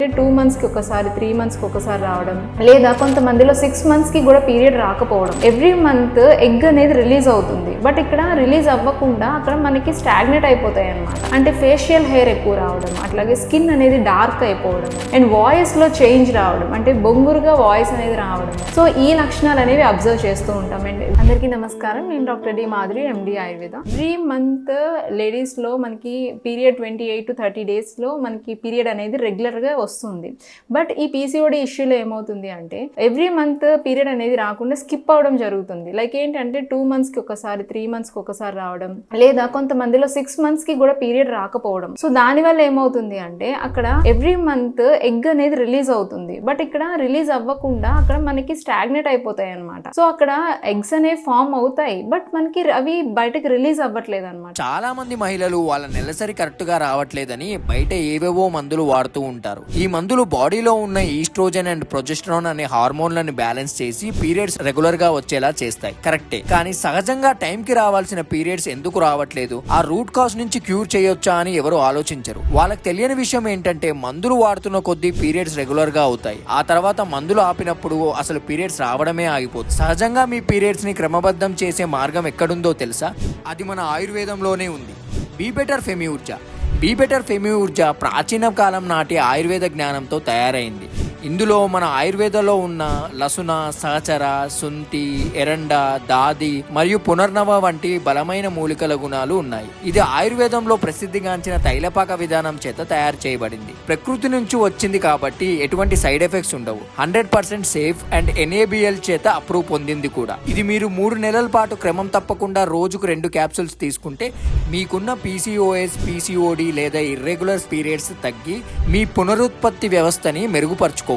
2 మంత్స్కి ఒకసారి 3 మంత్స్కి ఒకసారి రావడం, లేదా కొంతమందిలో 6 మంత్స్కి కూడా పీరియడ్ రాకపోవడం. ఎవ్రీ మంత్ ఎగ్ అనేది రిలీజ్ అవుతుంది, బట్ ఇక్కడ రిలీజ్ అవ్వకుండా అక్కడ మనకి స్టాగ్నేట్ అయిపోతాయి అన్నమాట. అంటే ఫేషియల్ హెయిర్ ఎక్కువ రావడం, అట్లాగే స్కిన్ అనేది డార్క్ అయిపోవడం, అండ్ వాయిస్లో చేంజ్ రావడం, అంటే బొంగురుగా వాయిస్ అనేది రావడం. సో ఈ లక్షణాలు అనేవి అబ్జర్వ్ చేస్తూ ఉంటాం. అండ్ అందరికీ నమస్కారం, నేను డాక్టర్ డి మాధురి, ఎండి ఆయుర్వేద. ఎవ్రీ మంత్ లేడీస్లో మనకి పీరియడ్ 28 to 30 డేస్లో మనకి పీరియడ్ అనేది రెగ్యులర్గా వస్తుంది. బట్ ఈ పీసీఓడి ఇష్యూలో ఏమవుతుంది అంటే ఎవ్రీ మంత్ పీరియడ్ అనేది రాకుండా స్కిప్ అవడం జరుగుతుంది. లైక్ ఏంటంటే 2 మంత్స్కి ఒకసారి 3 మంత్స్కి ఒకసారి రావడం, లేదా కొంతమందిలో 6 మంత్స్కి కూడా పీరియడ్ రాకపోవడం. సో దానివల్ల ఏమవుతుంది అంటే అక్కడ ఎవ్రీ మంత్ ఎగ్ అనేది రిలీజ్ అవుతుంది, బట్ ఇక్కడ రిలీజ్ అవ్వకుండా అక్కడ మనకి స్టాగ్నేట్ అయిపోతాయి అనమాట. సో అక్కడ ఎగ్స్ అనేవి ఫామ్ అవుతాయి, బట్ మనకి అవి బయటకి రిలీజ్ అవ్వట్లేదు అనమాట. చాలా మంది మహిళలు వాళ్ళ నెలసరి కరెక్ట్ గా రావట్లేదని బయట ఏవేవో మందులు వాడుతూ ఉంటారు. ఈ మందులు బాడీలో ఉన్న ఈస్ట్రోజన్ అండ్ ప్రొజెస్టరాన్ అనే హార్మోన్లను బ్యాలెన్స్ చేసి పీరియడ్స్ రెగ్యులర్ గా వచ్చేలా చేస్తాయి. కరెక్టే, కానీ సహజంగా టైం కి రావాల్సిన పీరియడ్స్ ఎందుకు రావట్లేదు, ఆ రూట్ కాజ్ నుంచి క్యూర్ చేయొచ్చా అని ఎవరు ఆలోచించరు. వాళ్ళకి తెలియని విషయం ఏంటంటే మందులు వాడుతున్న కొద్దీ పీరియడ్స్ రెగ్యులర్ గా అవుతాయి. ఆ తర్వాత మందులు ఆపినప్పుడు అసలు పీరియడ్స్ రావడమే ఆగిపోతుంది. సహజంగా మీ పీరియడ్స్ ని క్రమబద్ధం చేసే మార్గం ఎక్కడుందో తెలుసా? అది మన ఆయుర్వేదంలోనే ఉంది. Be better Femi Urja. Be better Femi Urja ప్రాచీన కాలం నాటి ఆయుర్వేద జ్ఞానంతో తయారైంది. ఇందులో మన ఆయుర్వేదంలో ఉన్న లసున, సహచర, శుంఠి, ఎరండ, దాది మరియు పునర్నవ వంటి బలమైన మూలికల గుణాలు ఉన్నాయి. ఇది ఆయుర్వేదంలో ప్రసిద్ధిగాంచిన తైలపాక విధానం చేత తయారు చేయబడింది. ప్రకృతి నుంచి వచ్చింది కాబట్టి ఎటువంటి సైడ్ ఎఫెక్ట్స్ ఉండవు. 100% సేఫ్ అండ్ ఎన్ఏబిఎల్ చేత అప్రూవ్ పొందింది కూడా. ఇది మీరు 3 నెలల పాటు క్రమం తప్పకుండా రోజుకు 2 క్యాప్సూల్స్ తీసుకుంటే మీకున్న పీసీఓఎస్, పీసీఓడి లేదా ఇర్రెగ్యులర్ పీరియడ్స్ తగ్గి మీ పునరుత్పత్తి వ్యవస్థని మెరుగుపరచుకోవచ్చు.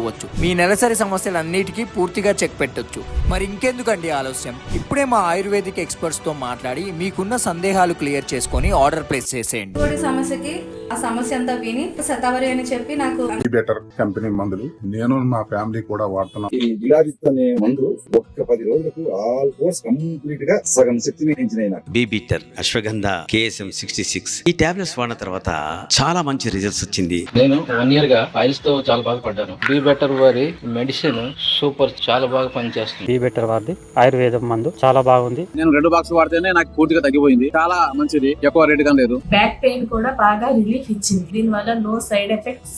మీ నెలసరి సమస్యలన్నిటికీ పూర్తిగా చెక్ పెట్టొచ్చు. మరి ఇంకెందుకండి ఆలస్యం? ఇప్పుడే మా ఆయుర్వేదిక్ ఎక్స్పర్ట్స్ తో మాట్లాడి మీకున్న సందేహాలు క్లియర్ చేసుకొని ఆర్డర్ ప్లేస్ చేసేయండి. సమస్యకి ఆ సమస్య అంతా విని శతావరి అని చెప్పి నాకు బెటర్ కంపెనీ మందులు నేను మా ఫ్యామిలీ కూడా వాడుతున్నాం. ఈ జిలాజిత్ అనే మందు ఒక్క 10 రోజులకు ఆల్ కోర్స్ కంప్లీట్ గా సగం శక్తిని పెంచినాయి. బీ బీటర్ అశ్వగంధ KSM 66 ఈ టాబ్లెట్స్ వాడిన తర్వాత చాలా మంచి రిజల్ట్స్ వచ్చింది. నేను 1 year గా ఫైల్స్ తో చాలా బాధపడ్డాను. బీ బెటర్ వారి మెడిసిన్ సూపర్, చాలా బాగా పనిచేస్తుంది. బీ బెటర్ వారిది ఆయుర్వేదం మందు చాలా బాగుంది. నేను 2 బాక్స్ వాడితేనే నాకు పూర్తిగా తగ్గిపోయింది. చాలా మంచిది, ఎక్కువ రేట్ గా లేదు. బ్యాక్ పెయిన్ కూడా బాగా రిలీఫ్ ఇచ్చింది. దీని వల్ల నో సైడ్ ఎఫెక్ట్స్.